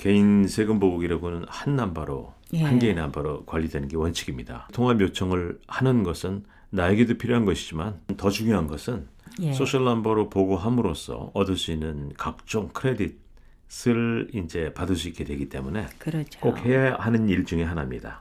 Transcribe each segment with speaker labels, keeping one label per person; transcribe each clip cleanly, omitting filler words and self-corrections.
Speaker 1: 개인 세금 보고기록은 한 남바로, 한 개의 남바로 관리되는 게 원칙입니다. 통합 요청을 하는 것은 나에게도 필요한 것이지만 더 중요한 것은 소셜 넘버로 보고함으로써 얻을 수 있는 각종 크레딧을 이제 받을 수 있게 되기 때문에
Speaker 2: 그렇죠.
Speaker 1: 꼭 해야 하는 일 중에 하나입니다.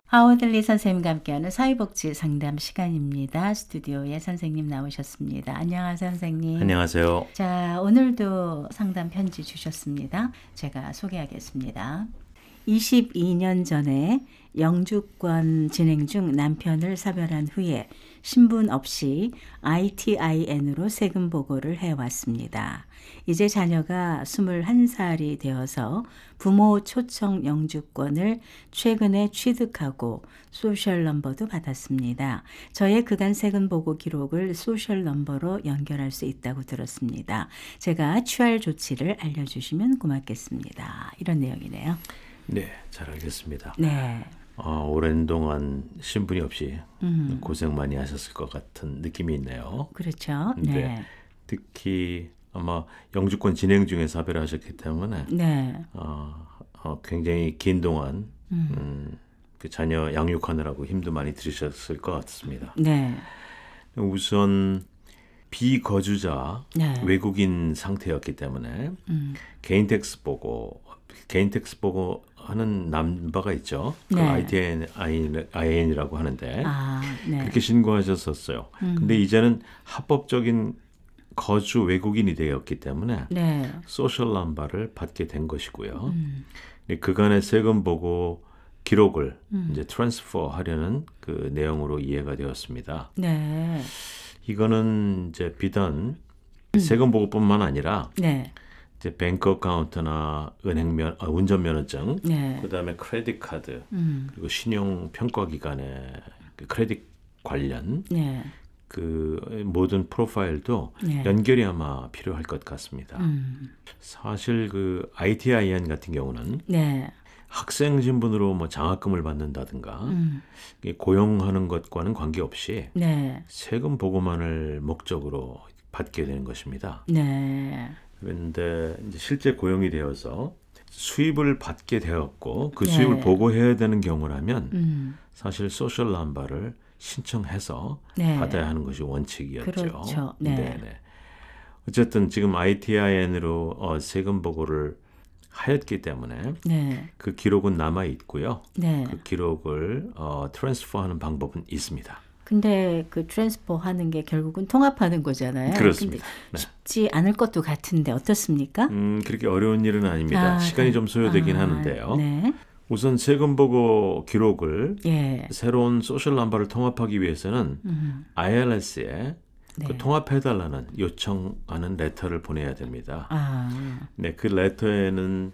Speaker 2: 하워들리 선생님과 함께하는 사회복지 상담 시간입니다. 스튜디오에 선생님 나오셨습니다. 안녕하세요, 선생님.
Speaker 1: 안녕하세요.
Speaker 2: 자, 오늘도 상담 편지 주셨습니다. 제가 소개하겠습니다. 22년 전에 영주권 진행 중 남편을 사별한 후에 신분 없이 ITIN으로 세금 보고를 해왔습니다. 이제 자녀가 21살이 되어서 부모 초청 영주권을 최근에 취득하고 소셜 넘버도 받았습니다. 저의 그간 세금 보고 기록을 소셜 넘버로 연결할 수 있다고 들었습니다. 제가 취할 조치를 알려주시면 고맙겠습니다. 이런 내용이네요.
Speaker 1: 네, 잘 알겠습니다.
Speaker 2: 네.
Speaker 1: 오랜 동안 신분이 없이 고생 많이 하셨을 것 같은 느낌이 있네요.
Speaker 2: 그렇죠.
Speaker 1: 네.
Speaker 2: 네.
Speaker 1: 특히 아마 영주권 진행 중에 사별을 하셨기 때문에
Speaker 2: 네.
Speaker 1: 굉장히 긴 동안 그 자녀 양육하느라고 힘도 많이 들으셨을 것 같습니다.
Speaker 2: 네.
Speaker 1: 우선 비거주자
Speaker 2: 네.
Speaker 1: 외국인 상태였기 때문에 개인 텍스 보고 하는 남바가 있죠. 그
Speaker 2: 네.
Speaker 1: ITIN이라고 하는데
Speaker 2: 네.
Speaker 1: 그렇게 신고하셨었어요. 근데 이제는 합법적인 거주 외국인이 되었기 때문에
Speaker 2: 네.
Speaker 1: 소셜 넘버를 받게 된 것이고요. 그간의 세금 보고 기록을 이제 트랜스퍼 하려는 그 내용으로 이해가 되었습니다.
Speaker 2: 네.
Speaker 1: 이거는 이제 비단 세금 보고뿐만 아니라
Speaker 2: 네.
Speaker 1: 이제 뱅크 어카운트나 운전면허증,
Speaker 2: 네.
Speaker 1: 그다음에 크레딧 카드, 그리고 신용 평가 기관의 그 크레딧 관련
Speaker 2: 네.
Speaker 1: 그 모든 프로파일도
Speaker 2: 네.
Speaker 1: 연결이 아마 필요할 것 같습니다. 사실 그 ITIN 같은 경우는
Speaker 2: 네.
Speaker 1: 학생 신분으로 뭐 장학금을 받는다든가 고용하는 것과는 관계없이
Speaker 2: 네.
Speaker 1: 세금 보고만을 목적으로 받게 되는 것입니다.
Speaker 2: 네.
Speaker 1: 그런데 이제 실제 고용이 되어서 수입을 받게 되었고 그
Speaker 2: 네.
Speaker 1: 수입을 보고해야 되는 경우라면 사실 소셜 넘버를 신청해서
Speaker 2: 네.
Speaker 1: 받아야 하는 것이 원칙이었죠.
Speaker 2: 그렇죠. 네.
Speaker 1: 네네. 어쨌든 지금 ITIN으로 세금 보고를 하였기 때문에
Speaker 2: 네.
Speaker 1: 그 기록은 남아 있고요.
Speaker 2: 네.
Speaker 1: 그 기록을 트랜스퍼하는 방법은 있습니다.
Speaker 2: 근데 그 트랜스퍼 하는 게 결국은 통합하는 거잖아요.
Speaker 1: 그렇습니다.
Speaker 2: 근데 쉽지 않을 것도 같은데 어떻습니까?
Speaker 1: 그렇게 어려운 일은 아닙니다. 시간이 좀 소요되긴 하는데요.
Speaker 2: 네.
Speaker 1: 우선 세금 보고 기록을
Speaker 2: 예.
Speaker 1: 새로운 소셜 넘버를 통합하기 위해서는 IRS에
Speaker 2: 네.
Speaker 1: 그 통합해달라는 요청하는 레터를 보내야 됩니다. 네, 그 레터에는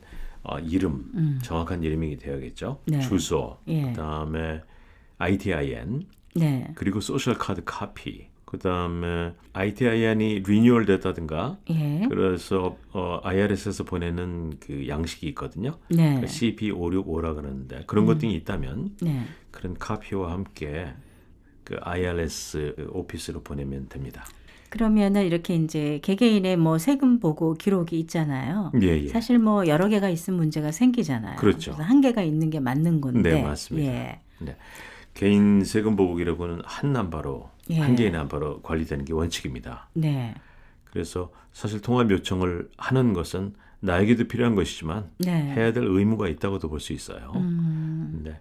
Speaker 1: 이름, 정확한 이름이 되어야겠죠.
Speaker 2: 네.
Speaker 1: 주소,
Speaker 2: 예.
Speaker 1: 그다음에 ITIN,
Speaker 2: 네.
Speaker 1: 그리고 소셜 카드 카피, 그다음에 ITIN이 리뉴얼 됐다든가,
Speaker 2: 예.
Speaker 1: 그래서 IRS에서 보내는 그 양식이 있거든요.
Speaker 2: 네.
Speaker 1: CP565라 그러는데 그런 것들이 있다면
Speaker 2: 네.
Speaker 1: 그런 카피와 함께 그 IRS 오피스로 보내면 됩니다.
Speaker 2: 그러면은 이렇게 이제 개개인의 뭐 세금 보고 기록이 있잖아요.
Speaker 1: 예.
Speaker 2: 사실 뭐 여러 개가 있으면 문제가 생기잖아요.
Speaker 1: 그렇죠.
Speaker 2: 그래서 한 개가 있는 게 맞는 건데.
Speaker 1: 네, 맞습니다.
Speaker 2: 예.
Speaker 1: 네. 개인 세금 보고 기록은 한 남바로, 한 개의 남바로 관리되는 게 원칙입니다.
Speaker 2: 네.
Speaker 1: 그래서 사실 통합 요청을 하는 것은 나에게도 필요한 것이지만
Speaker 2: 네.
Speaker 1: 해야 될 의무가 있다고도 볼 수 있어요. 네.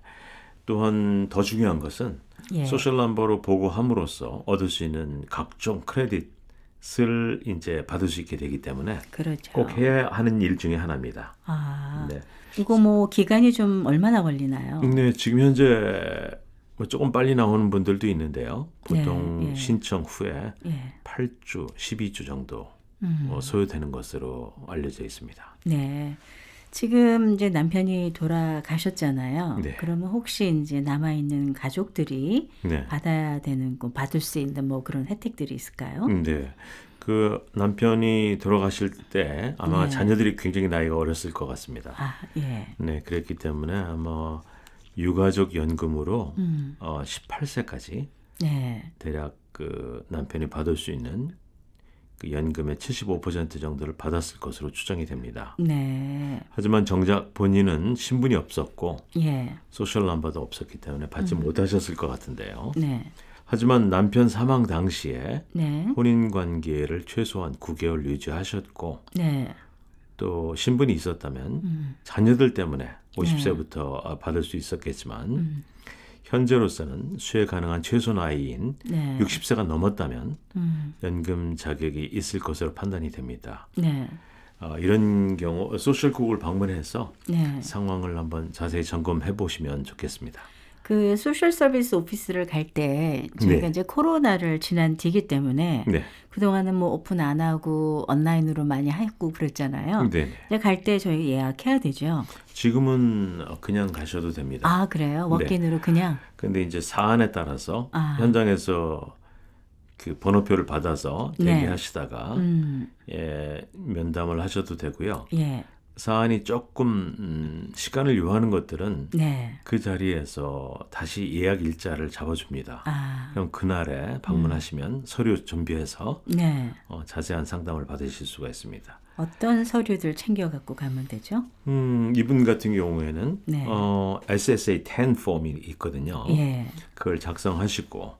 Speaker 1: 또한 더 중요한 것은
Speaker 2: 예.
Speaker 1: 소셜 넘버로 보고함으로써 얻을 수 있는 각종 크레딧을 이제 받을 수 있게 되기 때문에
Speaker 2: 그렇죠.
Speaker 1: 꼭 해야 하는 일 중에 하나입니다.
Speaker 2: 네.
Speaker 1: 네.
Speaker 2: 이거 뭐 기간이 좀 얼마나 걸리나요?
Speaker 1: 네, 지금 현재 뭐 조금 빨리 나오는 분들도 있는데요. 보통
Speaker 2: 예.
Speaker 1: 신청 후에
Speaker 2: 예.
Speaker 1: 8주, 12주 정도 소요되는 것으로 알려져 있습니다.
Speaker 2: 네. 지금 이제 남편이 돌아가셨잖아요.
Speaker 1: 네.
Speaker 2: 그러면 혹시 이제 남아 있는 가족들이
Speaker 1: 네.
Speaker 2: 받아야 되는 거 받을 수 있는 뭐 그런 혜택들이 있을까요?
Speaker 1: 네. 그 남편이 돌아가실 때 아마
Speaker 2: 네.
Speaker 1: 자녀들이 굉장히 나이가 어렸을 것 같습니다.
Speaker 2: 예.
Speaker 1: 네, 그랬기 때문에 아마 유가족 연금으로 18세까지
Speaker 2: 네.
Speaker 1: 대략 그 남편이 받을 수 있는 그 연금의 75% 정도를 받았을 것으로 추정이 됩니다.
Speaker 2: 네.
Speaker 1: 하지만 정작 본인은 신분이 없었고
Speaker 2: 예.
Speaker 1: 소셜 넘버도 없었기 때문에 받지 못하셨을 것 같은데요.
Speaker 2: 네.
Speaker 1: 하지만 남편 사망 당시에
Speaker 2: 네.
Speaker 1: 혼인 관계를 최소한 9개월 유지하셨고
Speaker 2: 네.
Speaker 1: 또 신분이 있었다면 자녀들 때문에 50세부터 받을 수 있었겠지만 현재로서는 수혜 가능한 최소 나이인
Speaker 2: 네.
Speaker 1: 60세가 넘었다면 연금 자격이 있을 것으로 판단이 됩니다.
Speaker 2: 네.
Speaker 1: 이런 경우 소셜국을 방문해서
Speaker 2: 네.
Speaker 1: 상황을 한번 자세히 점검해 보시면 좋겠습니다.
Speaker 2: 그 소셜 서비스 오피스를 갈 때 저희가
Speaker 1: 네.
Speaker 2: 이제 코로나를 지난 뒤기 때문에
Speaker 1: 네.
Speaker 2: 그동안은 뭐 오픈 안 하고 온라인으로 많이 했고 그랬잖아요.
Speaker 1: 네.
Speaker 2: 근데 갈 때 저희 예약해야 되죠.
Speaker 1: 지금은 그냥 가셔도 됩니다.
Speaker 2: 아, 그래요? 워크인으로 그냥?
Speaker 1: 근데 이제 사안에 따라서
Speaker 2: 아.
Speaker 1: 현장에서 그 번호표를 받아서
Speaker 2: 네.
Speaker 1: 대기하시다가 예, 면담을 하셔도 되고요.
Speaker 2: 예.
Speaker 1: 사안이 조금 시간을 요하는 것들은
Speaker 2: 네.
Speaker 1: 그 자리에서 다시 예약 일자를 잡아줍니다.
Speaker 2: 아.
Speaker 1: 그럼 그날에 방문하시면 서류 준비해서
Speaker 2: 네.
Speaker 1: 자세한 상담을 받으실 수가 있습니다.
Speaker 2: 어떤 서류들 챙겨 갖고 가면 되죠?
Speaker 1: 이분 같은 경우에는
Speaker 2: 네.
Speaker 1: SSA 10 폼이 있거든요.
Speaker 2: 예.
Speaker 1: 그걸 작성하시고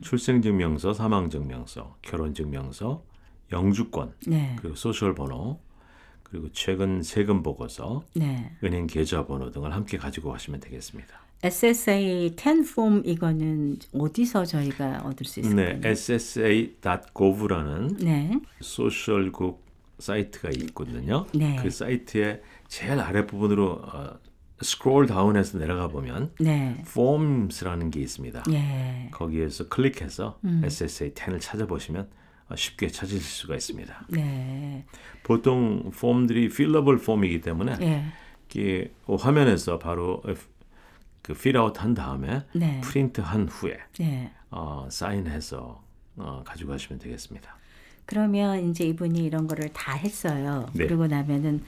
Speaker 1: 출생증명서, 사망증명서, 결혼증명서, 영주권,
Speaker 2: 네.
Speaker 1: 그리고 소셜 번호, 그리고 최근 세금 보고서,
Speaker 2: 네.
Speaker 1: 은행 계좌 번호 등을 함께 가지고 가시면 되겠습니다.
Speaker 2: SSA 10 폼 이거는 어디서 저희가 얻을 수 있을까요?
Speaker 1: 네, ssa.gov라는
Speaker 2: 네.
Speaker 1: 소셜국 사이트가 있거든요.
Speaker 2: 네.
Speaker 1: 그 사이트의 제일 아랫부분으로 스크롤 다운해서 내려가 보면
Speaker 2: 네.
Speaker 1: Forms라는 게 있습니다.
Speaker 2: 예.
Speaker 1: 거기에서 클릭해서 SSA 10을 찾아보시면 쉽게 찾으실 수가 있습니다.
Speaker 2: 네.
Speaker 1: 보통 폼들이 fillable 폼이기 때문에
Speaker 2: 예.
Speaker 1: 이게 화면에서 바로 그 필아웃 한 다음에
Speaker 2: 네.
Speaker 1: 프린트 한 후에
Speaker 2: 네.
Speaker 1: 사인해서 가지고 가시면 되겠습니다.
Speaker 2: 그러면 이제 이분이 이런 거를 다 했어요.
Speaker 1: 네.
Speaker 2: 그리고 나면은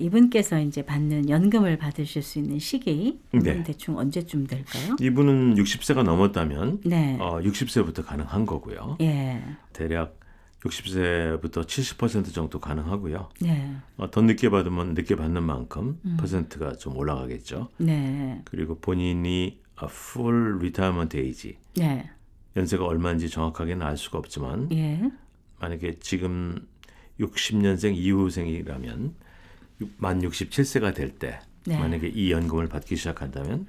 Speaker 2: 이분께서 이제 받는 연금을 받으실 수 있는 시기
Speaker 1: 네.
Speaker 2: 대충 언제쯤 될까요?
Speaker 1: 이분은 60세가 넘었다면
Speaker 2: 네.
Speaker 1: 60세부터 가능한 거고요.
Speaker 2: 예.
Speaker 1: 대략 60세부터 70% 정도 가능하고요.
Speaker 2: 네.
Speaker 1: 더 늦게 받으면 늦게 받는 만큼 퍼센트가 좀 올라가겠죠.
Speaker 2: 네.
Speaker 1: 그리고 본인이 full retirement age,
Speaker 2: 네.
Speaker 1: 연세가 얼마인지 정확하게는 알 수가 없지만
Speaker 2: 예.
Speaker 1: 만약에 지금 60년생 이후생이라면 만 67세가 될 때
Speaker 2: 네.
Speaker 1: 만약에 이 연금을 받기 시작한다면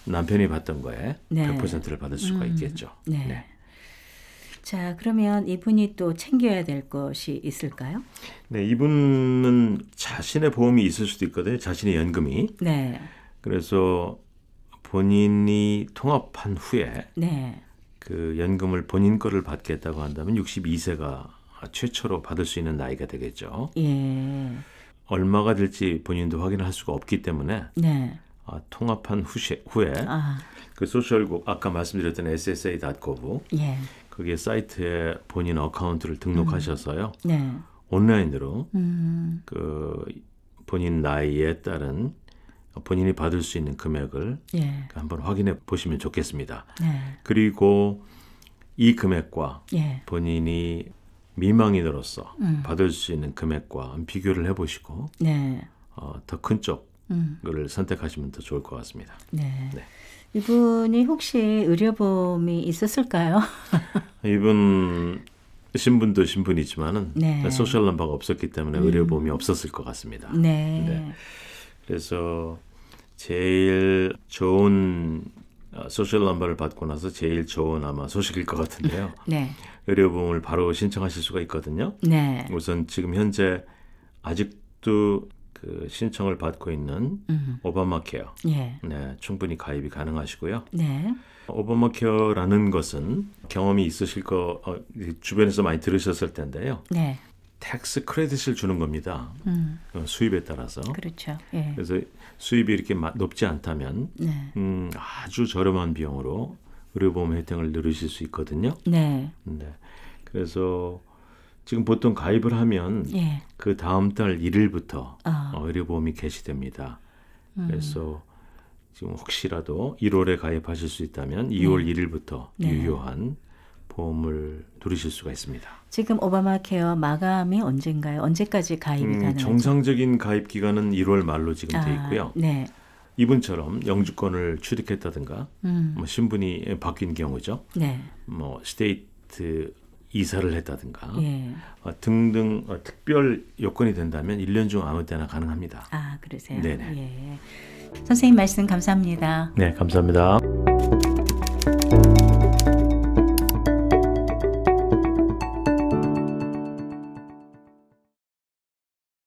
Speaker 1: 남편이 받던 거에
Speaker 2: 네.
Speaker 1: 100%를 받을 수가 있겠죠.
Speaker 2: 네.
Speaker 1: 네.
Speaker 2: 자, 그러면 이분이 또 챙겨야 될 것이 있을까요?
Speaker 1: 네, 이분은 자신의 보험이 있을 수도 있거든요. 자신의 연금이.
Speaker 2: 네.
Speaker 1: 그래서 본인이 통합한 후에
Speaker 2: 네.
Speaker 1: 그 연금을 본인 거를 받겠다고 한다면 62세가 최초로 받을 수 있는 나이가 되겠죠.
Speaker 2: 예.
Speaker 1: 얼마가 될지 본인도 확인할 수가 없기 때문에
Speaker 2: 네.
Speaker 1: 통합한 후에
Speaker 2: 아.
Speaker 1: 그 소셜국 아까 말씀드렸던 ssa.gov
Speaker 2: 예.
Speaker 1: 거기에 사이트에 본인 어카운트를 등록하셔서요.
Speaker 2: 네.
Speaker 1: 온라인으로 그 본인 나이에 따른 본인이 받을 수 있는 금액을
Speaker 2: 예.
Speaker 1: 한번 확인해 보시면 좋겠습니다.
Speaker 2: 네.
Speaker 1: 그리고 이 금액과
Speaker 2: 예.
Speaker 1: 본인이 미망인으로서 받을 수 있는 금액과 비교를 해보시고
Speaker 2: 네.
Speaker 1: 더 큰 쪽을 선택하시면 더 좋을 것 같습니다.
Speaker 2: 네.
Speaker 1: 네.
Speaker 2: 이분이 혹시 의료보험이 있었을까요?
Speaker 1: 이분 신분도 신분이지만은
Speaker 2: 네.
Speaker 1: 소셜 넘버가 없었기 때문에 의료보험이 없었을 것 같습니다.
Speaker 2: 네.
Speaker 1: 네. 그래서 제일 좋은 소셜 넘버를 받고 나서 제일 좋은 아마 소식일 것 같은데요.
Speaker 2: 네.
Speaker 1: 의료보험을 바로 신청하실 수가 있거든요.
Speaker 2: 네.
Speaker 1: 우선 지금 현재 아직도 그 신청을 받고 있는 오바마 케어,
Speaker 2: 예.
Speaker 1: 네, 충분히 가입이 가능하시고요.
Speaker 2: 네.
Speaker 1: 오바마 케어라는 것은 경험이 있으실 거 주변에서 많이 들으셨을 텐데요.
Speaker 2: 네.
Speaker 1: 텍스 크레딧을 주는 겁니다. 수입에 따라서.
Speaker 2: 그렇죠. 예.
Speaker 1: 그래서 수입이 이렇게 높지 않다면
Speaker 2: 네.
Speaker 1: 아주 저렴한 비용으로 의료보험 혜택을 누리실 수 있거든요.
Speaker 2: 네.
Speaker 1: 네. 그래서 지금 보통 가입을 하면
Speaker 2: 예.
Speaker 1: 그 다음 달 1일부터 의료보험이 개시됩니다. 그래서 지금 혹시라도 1월에 가입하실 수 있다면 2월 1일부터 유효한 보험을 누리실 수가 있습니다.
Speaker 2: 지금 오바마 케어 마감이 언젠가요? 언제까지 가입이 가능하죠?
Speaker 1: 정상적인 가입 기간은 1월 말로 지금 돼 있고요.
Speaker 2: 네.
Speaker 1: 이분처럼 영주권을 취득했다든가 뭐 신분이 바뀐 경우죠.
Speaker 2: 네.
Speaker 1: 뭐 스테이트 이사를 했다든가
Speaker 2: 예.
Speaker 1: 등등 특별 요건이 된다면 1년 중 아무 때나 가능합니다.
Speaker 2: 아, 그러세요?
Speaker 1: 네네.
Speaker 2: 예. 선생님 말씀 감사합니다.
Speaker 1: 네, 감사합니다.